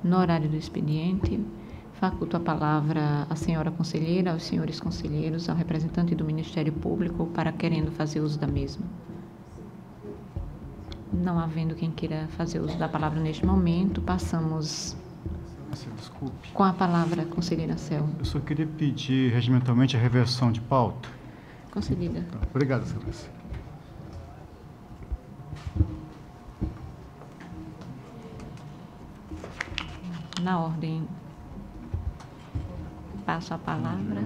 No horário do expediente, faculto a palavra à senhora conselheira, aos senhores conselheiros, ao representante do Ministério Público, para querendo fazer uso da mesma. Não havendo quem queira fazer uso da palavra neste momento, passamos Desculpe. com a palavra, conselheira Cel. Eu só queria pedir regimentalmente a reversão de pauta. Concedida. Obrigado, excelência. Na ordem, passo a palavra.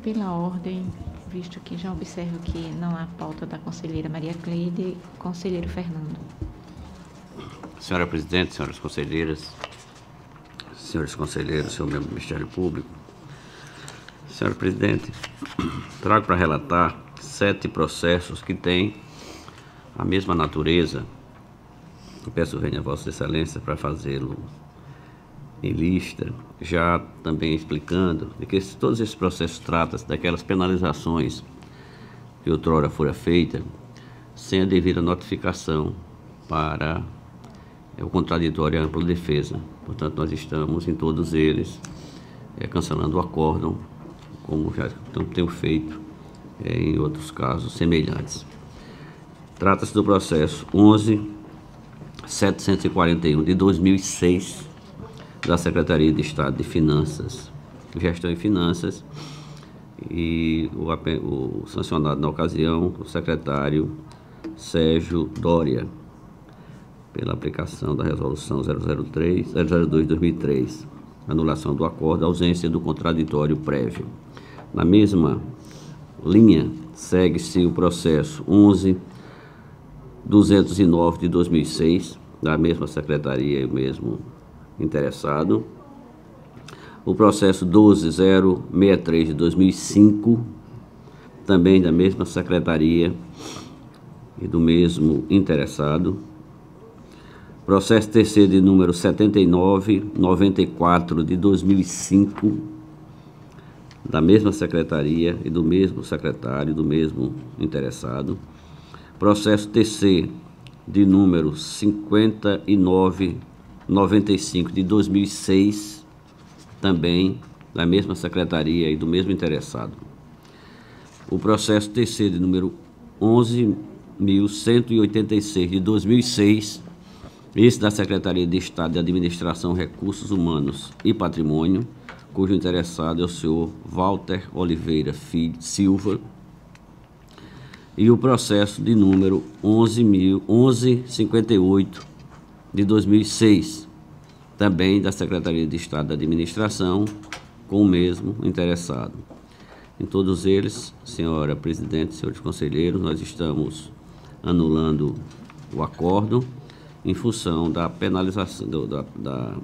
Pela ordem, visto que já observo que não há pauta da conselheira Maria Cleide, conselheiro Fernando. Senhora Presidente, senhoras conselheiras, senhores conselheiros, senhor membro do Ministério Público. Senhora Presidente, trago para relatar 7 processos que têm a mesma natureza. Eu peço venha a Vossa Excelência para fazê-lo em lista, já também explicando de que todos esses processos tratam-se daquelas penalizações que outrora fora feita sem a devida notificação para o contraditório e a ampla defesa. Portanto, nós estamos em todos eles cancelando o acórdão, como já temos feito em outros casos semelhantes. Trata-se do processo 11.741 de 2006, da Secretaria de Estado de Finanças, Gestão e Finanças, e o sancionado na ocasião, o secretário Sérgio Dória, pela aplicação da Resolução 002/2003, anulação do acordo, ausência do contraditório prévio. Na mesma linha, segue-se o processo 11.209 de 2006, da mesma secretaria e o mesmo interessado. O processo 12.063 de 2005, também da mesma secretaria e do mesmo interessado. Processo terceiro de número 79.94 de 2005, da mesma secretaria e do mesmo secretário, do mesmo interessado. Processo terceiro de número 59.95 de 2006, também da mesma secretaria e do mesmo interessado. O processo terceiro de número 11.186 de 2006, esse da Secretaria de Estado de Administração, Recursos Humanos e Patrimônio, cujo interessado é o senhor Walter Oliveira Silva, e o processo de número 11.058 de 2006, também da Secretaria de Estado da Administração, com o mesmo interessado. Em todos eles, senhora Presidente, senhores conselheiros, nós estamos anulando o acórdão em função da penalização, da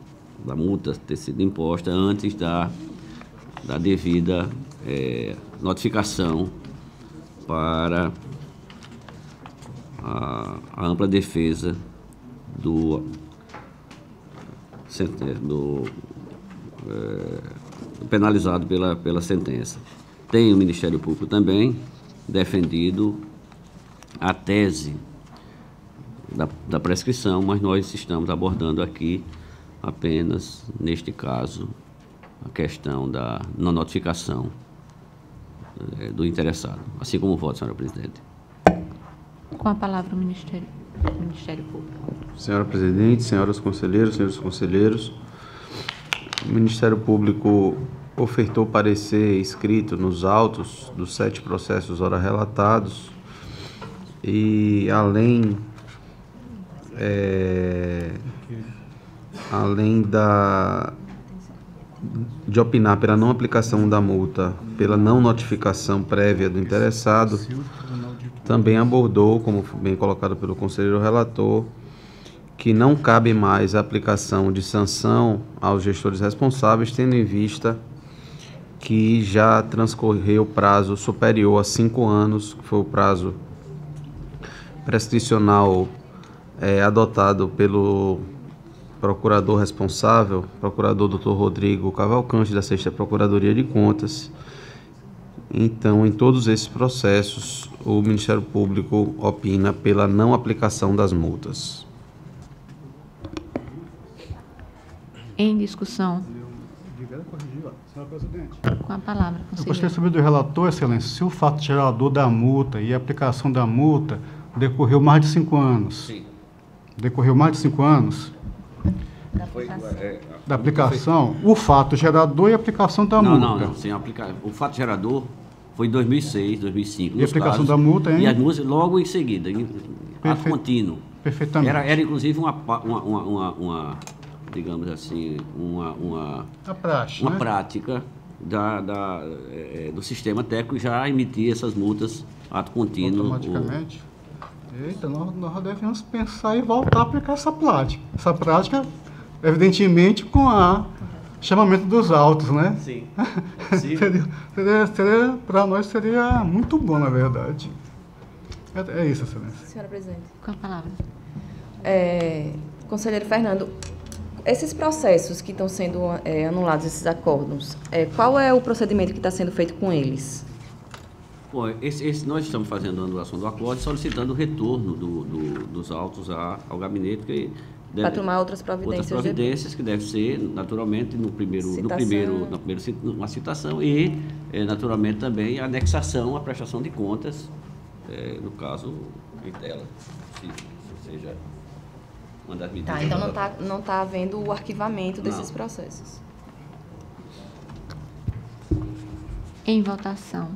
multa ter sido imposta antes da devida notificação para a ampla defesa do penalizado pela sentença. Tem o Ministério Público também defendido a tese da prescrição, mas nós estamos abordando aqui apenas, neste caso, a questão da não notificação do interessado. Assim como o voto, senhora Presidente. Com a palavra o Ministério Público. Senhora Presidente, senhoras conselheiras, senhores conselheiros, o Ministério Público ofertou parecer escrito nos autos dos 7 processos ora relatados e além de opinar pela não aplicação da multa pela não notificação prévia do interessado, também abordou, como bem colocado pelo conselheiro relator, que não cabe mais a aplicação de sanção aos gestores responsáveis, tendo em vista que já transcorreu prazo superior a 5 anos, que foi o prazo prescricional adotado pelo procurador responsável, procurador Dr. Rodrigo Cavalcante, da 6ª Procuradoria de Contas. Então, em todos esses processos, o Ministério Público opina pela não aplicação das multas. Em discussão. Senhor presidente. Com a palavra, Eu conselheiro. gostaria de saber do relator, excelência, se o fato gerador da multa e a aplicação da multa decorreu mais de 5 anos. Sim. Decorreu mais de 5 anos Foi, da aplicação, o fato gerador e a aplicação da multa. Não. Sem aplicar. O fato gerador foi em 2006, 2005. E a aplicação da multa, hein? E as multas logo em seguida, ato contínuo. Perfeitamente. Era inclusive uma digamos assim, A praxe, uma né? prática do sistema técnico já emitir essas multas ato contínuo. Automaticamente. Eita, nós devemos pensar em voltar a aplicar essa prática. Essa prática, evidentemente, com o chamamento dos autos, né? Sim. Para nós seria muito bom, na verdade. É isso, excelência. Senhora presidente. Com a palavra. Conselheiro Fernando, esses processos que estão sendo anulados, esses acordos, qual é o procedimento que está sendo feito com eles? Bom, nós estamos fazendo a anulação do acordo, solicitando o retorno dos autos ao gabinete. Para tomar outras providências. Outras providências que devem ser, naturalmente, na primeira uma citação e, naturalmente, também a anexação à prestação de contas, no caso dela, se seja uma das medidas. Tá, então não está havendo o arquivamento desses processos. Em votação.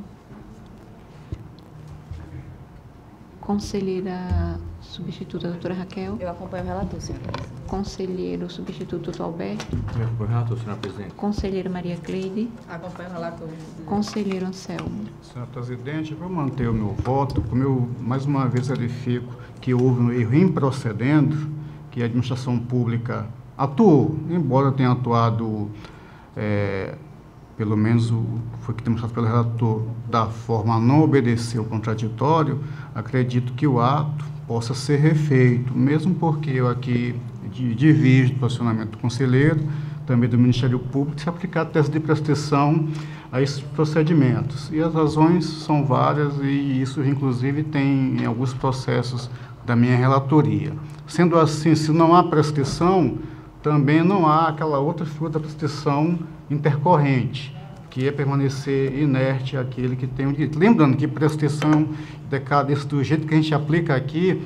Conselheira substituta, doutora Raquel. Eu acompanho o relator, senhora presidente. Conselheiro substituto, doutor Alberto. Eu acompanho o relator, senhora presidente. Conselheira Maria Cleide. Acompanho o relator. Conselheiro Anselmo. Senhor presidente, vou manter o meu voto, como eu mais uma vez verifico que houve um erro improcedendo, que a administração pública atuou, embora tenha atuado, pelo menos foi que demonstrado pelo relator, da forma a não obedecer o contraditório, acredito que o ato possa ser refeito, mesmo porque eu aqui divido o posicionamento do conselheiro, também do Ministério Público, se aplicar a tese de prescrição a esses procedimentos. E as razões são várias e isso, inclusive, tem em alguns processos da minha relatoria. Sendo assim, se não há prescrição, também não há aquela outra figura da prescrição intercorrente, que é permanecer inerte aquele que tem o direito. Lembrando que prescrição decadência do jeito que a gente aplica aqui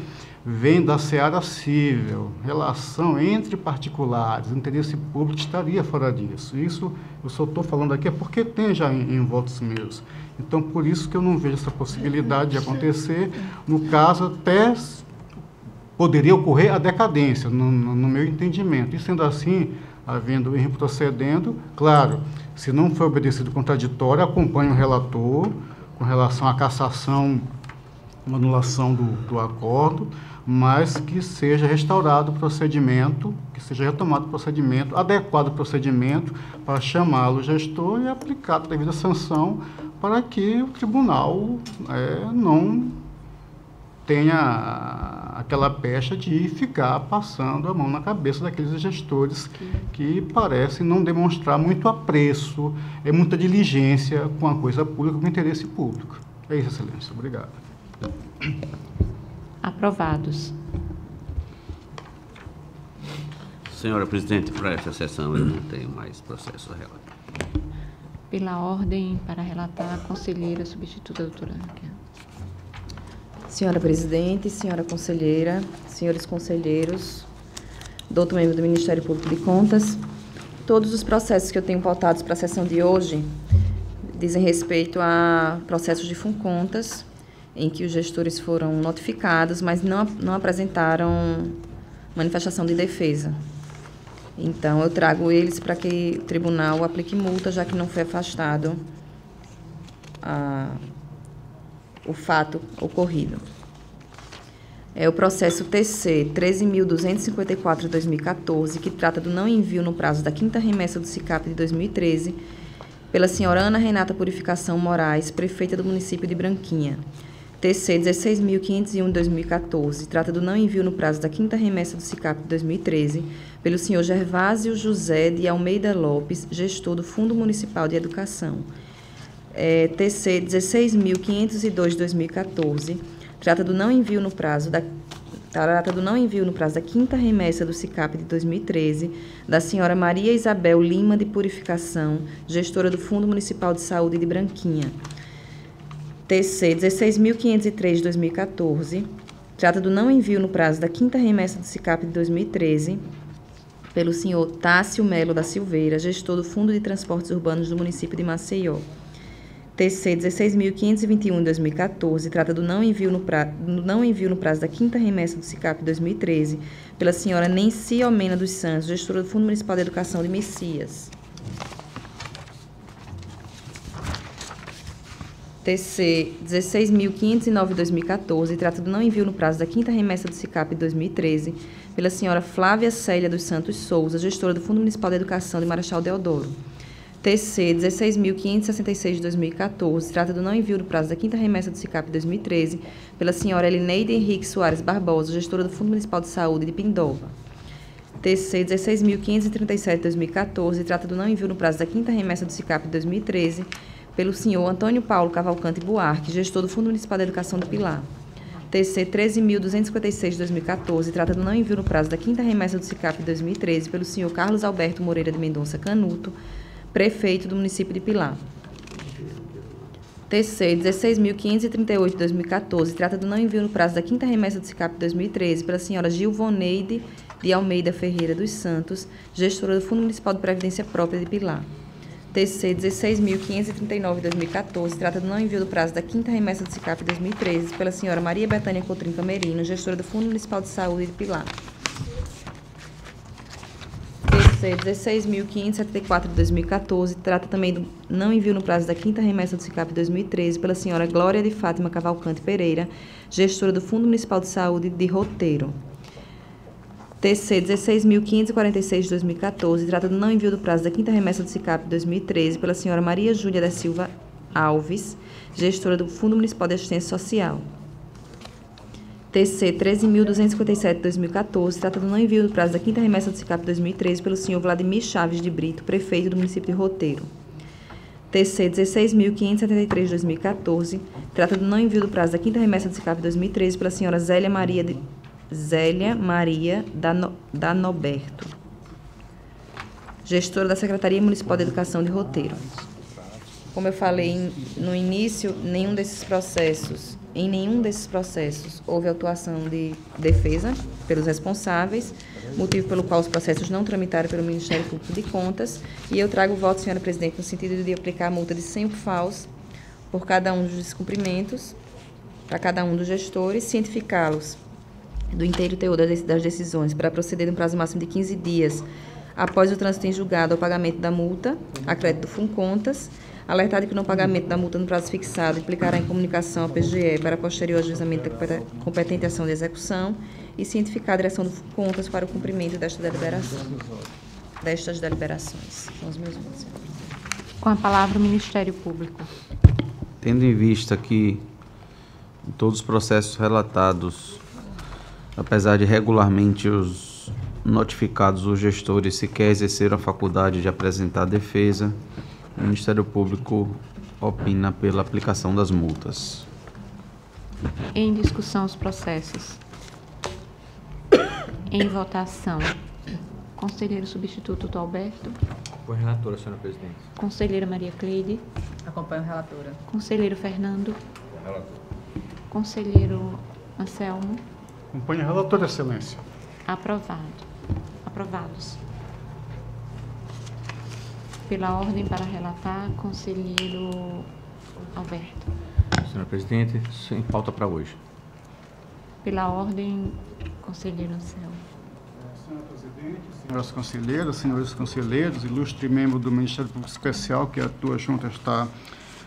vem da seara civil, relação entre particulares, interesse público estaria fora disso. Isso eu só estou falando aqui porque tem já em votos meus. Então, por isso que eu não vejo essa possibilidade de acontecer. No caso, até poderia ocorrer a decadência, no meu entendimento. E sendo assim, havendo erro procedendo, claro, se não foi obedecido o contraditório, acompanhe o relator com relação à cassação, uma anulação do acordo, mas que seja restaurado o procedimento, que seja retomado o procedimento, adequado o procedimento para chamá-lo gestor e aplicado a devida sanção para que o tribunal não tenha aquela pecha de ficar passando a mão na cabeça daqueles gestores que parecem não demonstrar muito apreço, muita diligência com a coisa pública, com o interesse público. É isso, excelência. Obrigado. Aprovados. Senhora presidente, para essa sessão eu não tenho mais processo a relatar. Pela ordem, para relatar, a conselheira substituta, doutora Raquel. Senhora presidente, senhora conselheira, senhores conselheiros, doutor membro do Ministério Público de Contas, todos os processos que eu tenho pautados para a sessão de hoje dizem respeito a processos de FUNCONTAS, em que os gestores foram notificados, mas não apresentaram manifestação de defesa. Então, eu trago eles para que o tribunal aplique multa, já que não foi afastado o fato ocorrido. É o processo TC 13.254 de 2014, que trata do não envio no prazo da 5ª remessa do SICAP de 2013, pela senhora Ana Renata Purificação Moraes, prefeita do município de Branquinha. TC 16.501 de 2014, trata do não envio no prazo da 5ª remessa do SICAP de 2013, pelo senhor Gervásio José de Almeida Lopes, gestor do Fundo Municipal de Educação. TC 16.502 de 2014, trata do não envio no prazo da 5ª remessa do SICAP de 2013, da senhora Maria Isabel Lima de Purificação, gestora do Fundo Municipal de Saúde de Branquinha. TC 16.503 de 2014, trata do não envio no prazo da 5ª remessa do SICAP de 2013, pelo senhor Tássio Melo da Silveira, gestor do Fundo de Transportes Urbanos do município de Maceió. TC 16.521 de 2014, trata do não envio no prazo da 5ª remessa do SICAP de 2013, pela senhora Nenci Omena dos Santos, gestora do Fundo Municipal de Educação de Messias. TC 16.509 de 2014, trata do não envio no prazo da 5ª remessa do SICAP de 2013, pela senhora Flávia Célia dos Santos Souza, gestora do Fundo Municipal de Educação de Marechal Deodoro. TC 16.566 de 2014, trata do não envio do prazo da 5ª remessa do SICAP de 2013, pela senhora Elineide Henrique Soares Barbosa, gestora do Fundo Municipal de Saúde de Pindoba. TC 16.537 de 2014, trata do não envio no prazo da 5ª remessa do SICAP de 2013, pelo senhor Antônio Paulo Cavalcante Buarque, gestor do Fundo Municipal de Educação do Pilar. TC 13.256 de 2014, trata do não envio no prazo da 5ª remessa do SICAP de 2013, pelo senhor Carlos Alberto Moreira de Mendonça Canuto, prefeito do município de Pilar. TC 16.538 de 2014, trata do não envio no prazo da 5ª remessa do SICAP de 2013, pela senhora Gilvoneide de Almeida Ferreira dos Santos, gestora do Fundo Municipal de Previdência Própria de Pilar. TC 16.539 de 2014, trata do não envio do prazo da 5ª remessa do SICAP de 2013, pela senhora Maria Betânia Cotrim Camerino, gestora do Fundo Municipal de Saúde de Pilar. TC 16.574 de 2014, trata também do não envio no prazo da 5ª remessa do SICAP de 2013, pela senhora Glória de Fátima Cavalcante Pereira, gestora do Fundo Municipal de Saúde de Roteiro. TC 16.546 de 2014, trata do não envio do prazo da 5ª remessa do SICAP de 2013, pela senhora Maria Júlia da Silva Alves, gestora do Fundo Municipal de Assistência Social. TC 13.257 de 2014, trata do não envio do prazo da 5ª remessa do SICAP de 2013, pelo senhor Vladimir Chaves de Brito, prefeito do município de Roteiro. TC 16.573 de 2014, trata do não envio do prazo da 5ª remessa do SICAP de 2013, pela senhora Zélia Maria da Noberto, gestora da Secretaria Municipal de Educação de Roteiro. Como eu falei no início, em nenhum desses processos houve atuação de defesa pelos responsáveis, motivo pelo qual os processos não tramitaram pelo Ministério Público de Contas, e eu trago o voto, senhora presidente, no sentido de aplicar a multa de 100 UFAOs por cada um dos descumprimentos, para cada um dos gestores, cientificá-los do inteiro teor das decisões para proceder no prazo máximo de 15 dias após o trânsito em julgado ao pagamento da multa, a crédito do FUNCONTAS, alertar de que o não pagamento da multa no prazo fixado implicará em comunicação ao PGE para posterior ajuizamento da competente ação de execução e cientificar a direção do FUNCONTAS para o cumprimento destas deliberações. São os meus votos, senhora presidente. Com a palavra o Ministério Público. Tendo em vista que em todos os processos relatados, apesar de regularmente os notificados, os gestores sequer exerceram a faculdade de apresentar defesa, o Ministério Público opina pela aplicação das multas. Em discussão os processos. Em votação. Conselheiro substituto Dr. Alberto. Acompanho a relatora, senhora presidente. Conselheira Maria Cleide. Acompanho a relatora. Conselheiro Fernando. Relator. Conselheiro Anselmo. Acompanho a relatora, excelência. Aprovado. Aprovados. Pela ordem para relatar, conselheiro Alberto. Senhora presidente, sem pauta para hoje. Pela ordem, conselheiro Anselmo. Senhora presidente, senhoras conselheiras, senhores conselheiros, ilustre membro do Ministério Público Especial que atua junto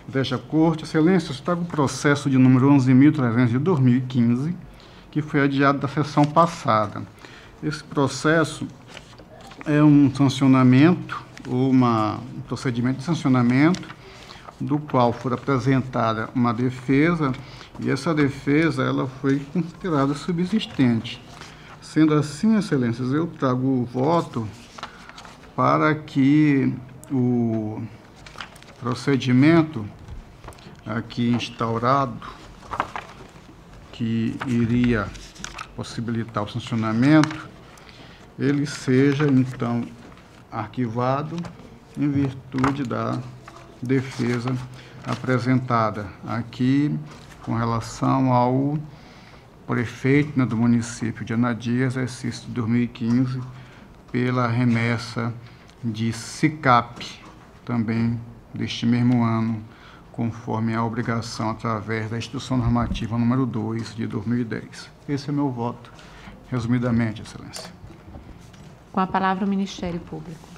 desta Corte, excelência, está com o processo de número 11.300 de 2015, que foi adiado da sessão passada. Esse processo é um sancionamento, ou um procedimento de sancionamento, do qual foi apresentada uma defesa, e essa defesa ela foi considerada subsistente. Sendo assim, excelências, eu trago o voto para que o procedimento aqui instaurado, que iria possibilitar o sancionamento, ele seja, então, arquivado em virtude da defesa apresentada aqui com relação ao prefeito, né, do município de Anadia, exercício de 2015, pela remessa de SICAP, também deste mesmo ano, conforme a obrigação através da Instrução Normativa número 2 de 2010. Esse é meu voto, resumidamente, excelência. Com a palavra o Ministério Público.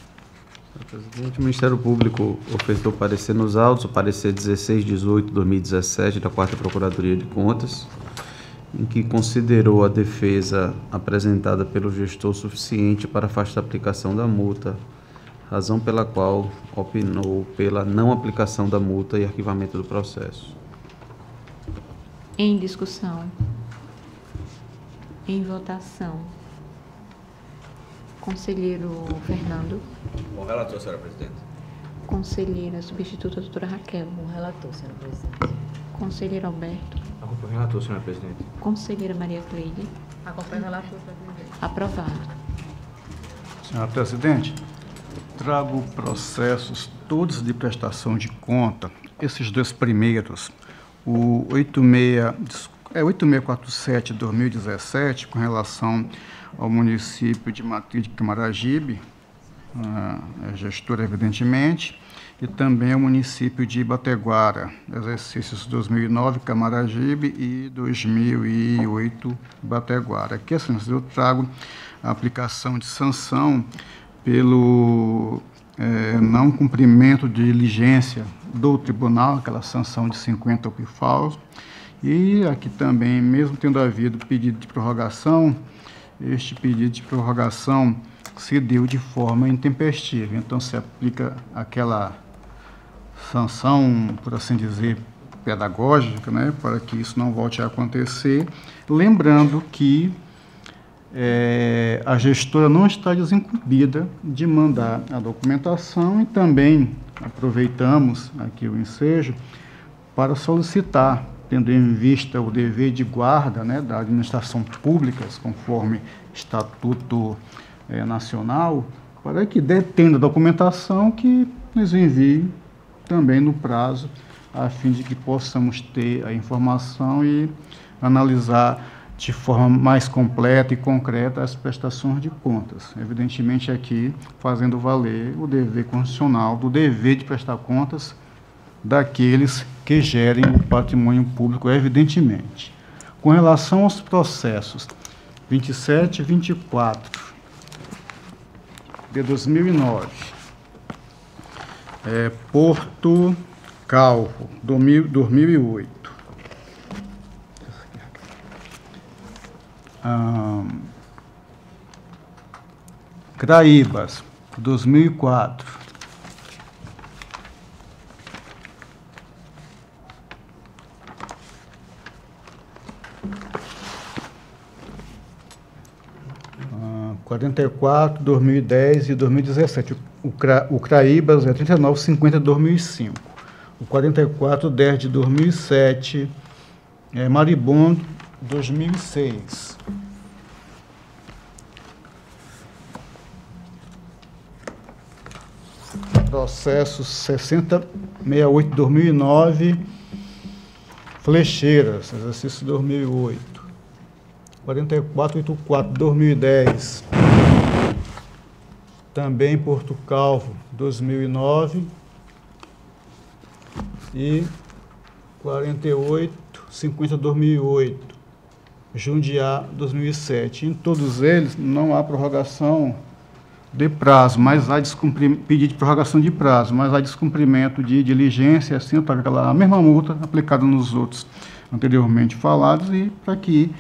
Senhor presidente, o Ministério Público ofertou parecer nos autos, o parecer 16/18/2017 da 4ª Procuradoria de Contas, em que considerou a defesa apresentada pelo gestor suficiente para afastar a aplicação da multa, razão pela qual opinou pela não aplicação da multa e arquivamento do processo. Em discussão. Em votação. Conselheiro Fernando. Com o relator, senhora presidente. Conselheira substituta, doutora Raquel. Com o relator, senhora presidente. Conselheiro Alberto. Acompanho o relator, senhora presidente. Conselheira Maria Cleide. Acompanho o relator, presidente. Aprovado. Senhora presidente, trago processos todos de prestação de conta, esses dois primeiros, o 8647 de 2017, com relação ao município de Matriz de Camaragibe, gestora evidentemente, e também ao município de Ibateguara, exercícios 2009 Camaragibe e 2008 Ibateguara. Aqui, assim, eu trago a aplicação de sanção pelo não cumprimento de diligência do tribunal, aquela sanção de 50 OPIFAUs, e aqui também, mesmo tendo havido pedido de prorrogação, este pedido de prorrogação se deu de forma intempestiva, então se aplica aquela sanção, por assim dizer, pedagógica, né, para que isso não volte a acontecer, lembrando que a gestora não está desincumbida de mandar a documentação e também aproveitamos aqui o ensejo para solicitar, tendo em vista o dever de guarda, né, da administração pública, conforme Estatuto Nacional, para que detendo a documentação que nos envie também no prazo, a fim de que possamos ter a informação e analisar de forma mais completa e concreta as prestações de contas. Evidentemente aqui fazendo valer o dever constitucional do dever de prestar contas daqueles que gerem o patrimônio público, evidentemente. Com relação aos processos 27 e 24 de 2009, Porto Calvo, 2008, Craíbas, 2004, ah, 44, 2010 e 2017. O Craíbas é 39,50 de 2005. O 4410 de 2007 é Maribondo, 2006. Processo 6068 de 2009, Flecheiras, exercício 2008. 4484 de 2010, também Porto Calvo, 2009. E 4850 de 2008, Jundiá, 2007. Em todos eles não há prorrogação de prazo, mas há pedido de prorrogação de prazo, mas há descumprimento de diligência, assim, para aquela mesma multa aplicada nos outros anteriormente falados, e para que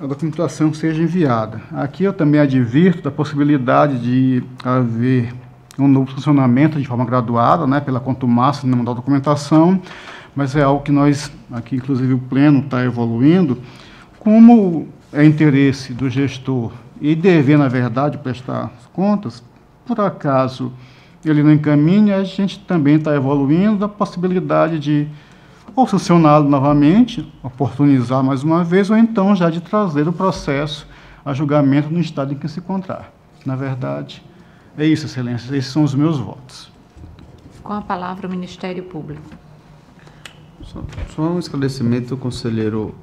a documentação seja enviada. Aqui eu também advirto da possibilidade de haver um novo funcionamento de forma graduada, né, pela contumácia de mandar a documentação, mas é algo que nós, aqui inclusive o Pleno está evoluindo, como é interesse do gestor e dever, na verdade, prestar contas, por acaso ele não encaminha, a gente também está evoluindo a possibilidade de ou sancioná-lo novamente, oportunizar mais uma vez, ou então já de trazer o processo a julgamento no estado em que se encontrar. Na verdade, é isso, Excelência, esses são os meus votos. Com a palavra o Ministério Público. Só um esclarecimento, conselheiro.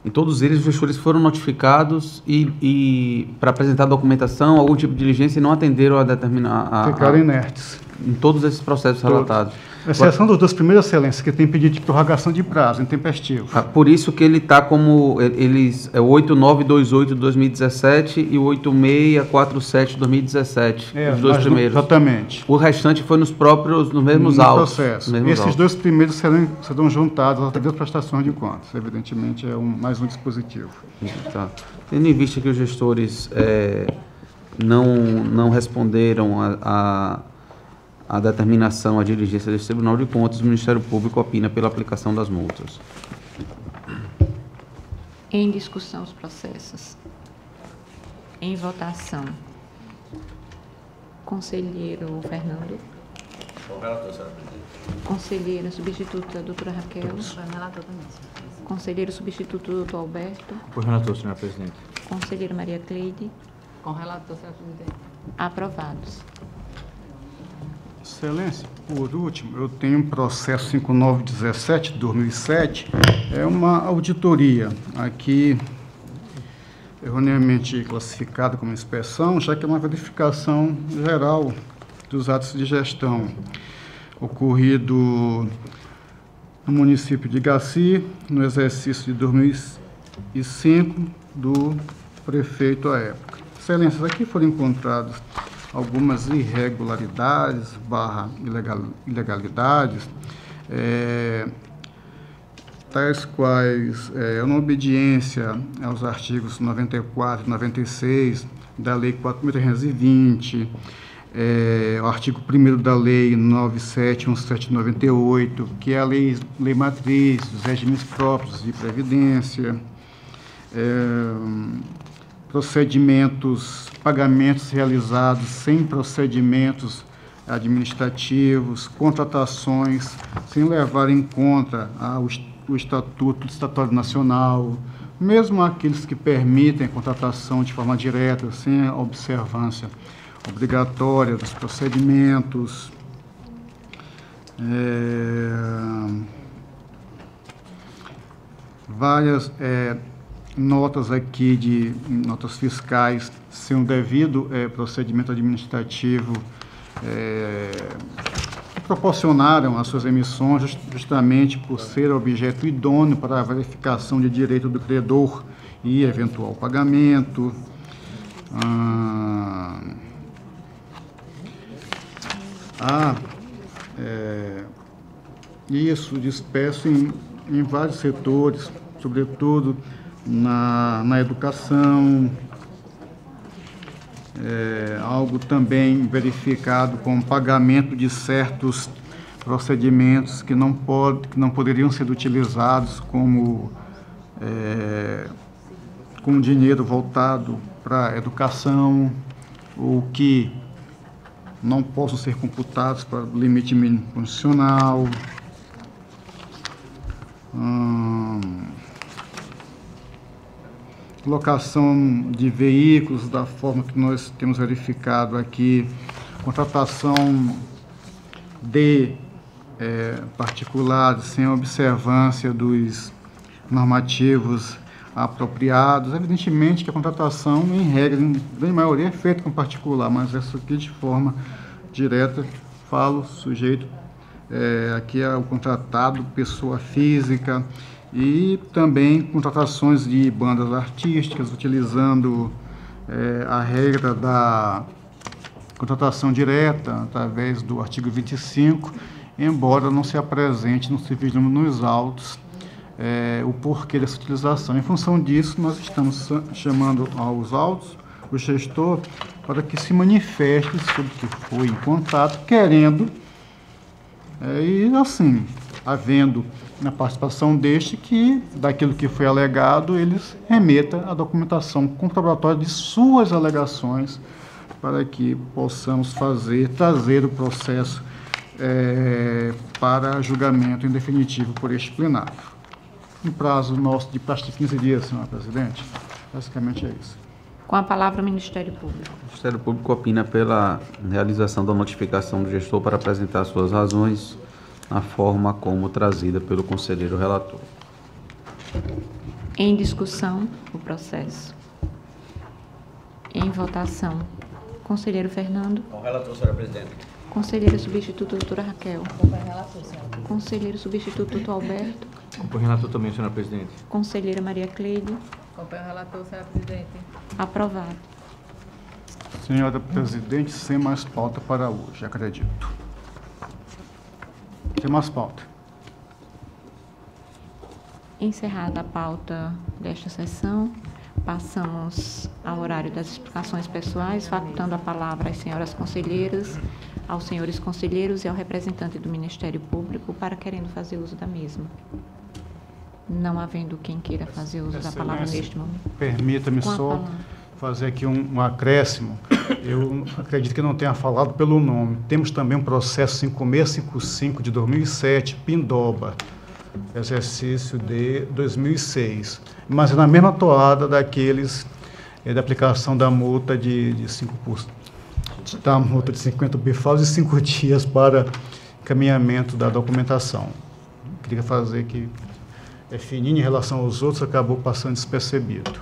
Em todos eles, os gestores foram notificados e para apresentar documentação, algum tipo de diligência, e não atenderam a determinar... Ficaram inertes. Em todos esses processos relatados. Exceção dos dois primeiros, Excelência, que tem pedido de prorrogação de prazo intempestivo. Por isso que ele está como... é o 8928 de 2017 e o 8647 de 2017, os dois primeiros. Exatamente. O restante foi nos mesmos autos. Processo. Esses dois primeiros serão juntados às devidas prestações de contas. Evidentemente, é mais um dispositivo. Tá. Tendo em vista que os gestores não responderam a determinação, a diligência desse Tribunal de Contas, o Ministério Público opina pela aplicação das multas. Em discussão os processos. Em votação. Conselheiro Fernando. Conselheira substituta, doutora Raquel. Conselheiro substituto, doutor Alberto. Por relator, senhora presidente. Conselheira Maria Cleide. Com relator, senhora presidente. Aprovados. Excelência, por último, eu tenho um processo 5917 de 2007, é uma auditoria, aqui erroneamente classificada como inspeção, já que é uma verificação geral dos atos de gestão ocorrido no município de Igaci, no exercício de 2005 do prefeito à época. Excelências, aqui foram encontradas algumas irregularidades, ilegalidades, tais quais a não obediência aos artigos 94 e 96 da Lei 4.320, o artigo 1º da Lei 971798, que é a lei matriz dos regimes próprios de previdência, pagamentos realizados sem procedimentos administrativos, contratações sem levar em conta o Estatuto do Estatório Nacional, mesmo aqueles que permitem a contratação de forma direta, sem a observância obrigatória dos procedimentos, várias notas aqui de notas fiscais sem o devido procedimento administrativo proporcionaram as suas emissões justamente por ser objeto idôneo para a verificação de direito do credor e eventual pagamento. Isso disperso em vários setores, sobretudo na educação, algo também verificado com pagamento de certos procedimentos que não poderiam ser utilizados como com dinheiro voltado para a educação, ou que não possam ser computados para o limite mínimo constitucional. Locação de veículos da forma que nós temos verificado aqui, contratação de particulares sem observância dos normativos apropriados. Evidentemente que a contratação, em regra, em grande maioria, é feita com particular, mas essa aqui de forma direta, falo, sujeito, aqui é o contratado, pessoa física, e também contratações de bandas artísticas, utilizando a regra da contratação direta, através do artigo 25, embora não se apresente no serviço nos autos o porquê dessa utilização. Em função disso, nós estamos chamando aos autos o gestor para que se manifeste sobre o que foi em contato, querendo, e assim, havendo na participação deste que, daquilo que foi alegado, eles remeta a documentação comprobatória de suas alegações para que possamos trazer o processo para julgamento em definitivo por este plenário. No prazo nosso de 15 dias, senhora presidente. Basicamente é isso. Com a palavra o Ministério Público. O Ministério Público opina pela realização da notificação do gestor para apresentar suas razões na forma como trazida pelo conselheiro relator. Em discussão, o processo. Em votação, conselheiro Fernando. Com o relator, senhora presidente. Conselheira substituta, doutora Raquel. Acompanho o relator, senhora. Conselheiro substituto, doutor Alberto. Acompanho o relator também, senhora presidente. Conselheira Maria Cleide. Acompanho o relator, senhora presidente. Aprovado. Senhora presidente, sem mais pauta para hoje, acredito. Sem mais pauta. Encerrada a pauta desta sessão, passamos ao horário das explicações pessoais, facultando a palavra às senhoras conselheiras, aos senhores conselheiros e ao representante do Ministério Público para querendo fazer uso da mesma. Não havendo quem queira fazer uso da palavra neste momento. Permita-me Com a só palavra. fazer aqui um acréscimo. Eu acredito que não tenha falado pelo nome. Temos também um processo 5655 de 2007, Pindoba, exercício de 2006. Mas é na mesma toada daqueles da aplicação da multa de 5%. Da multa de 50 bifaus e 5 dias para encaminhamento da documentação. Queria fazer que é fininho em relação aos outros, acabou passando despercebido.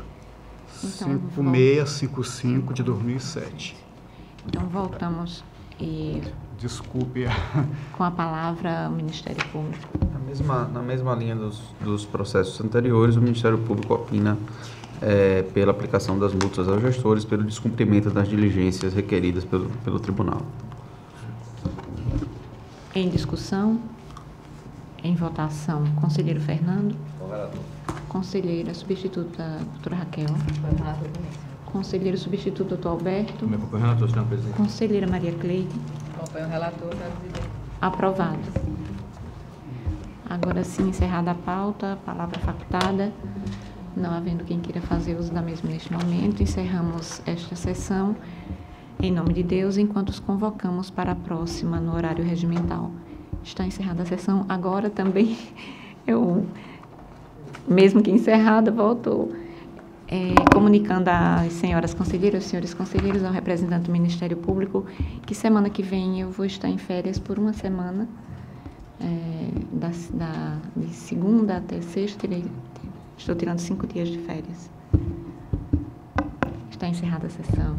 Então, 5655 de 2007. Então, voltamos e Desculpe. com a palavra o Ministério Público. Na mesma linha dos processos anteriores, o Ministério Público opina pela aplicação das multas aos gestores pelo descumprimento das diligências requeridas pelo Tribunal. Em discussão, em votação, conselheiro Fernando. Com o relator. Conselheira substituta, doutora Raquel. Acompanho o relator também, senhora. Conselheiro substituto, doutor Alberto. Também acompanho o relator, senhora presidente. Conselheira Maria Cleide. Acompanho o relator, senhora presidente. Aprovado. Agora sim, encerrada a pauta, palavra facultada. Não havendo quem queira fazer uso da mesma neste momento, encerramos esta sessão em nome de Deus, enquanto os convocamos para a próxima no horário regimental. Está encerrada a sessão. Agora também, mesmo que encerrada, voltou comunicando às senhoras conselheiras, senhores conselheiros, ao representante do Ministério Público, que semana que vem eu vou estar em férias por uma semana, de segunda até sexta, estou tirando 5 dias de férias. Está encerrada a sessão.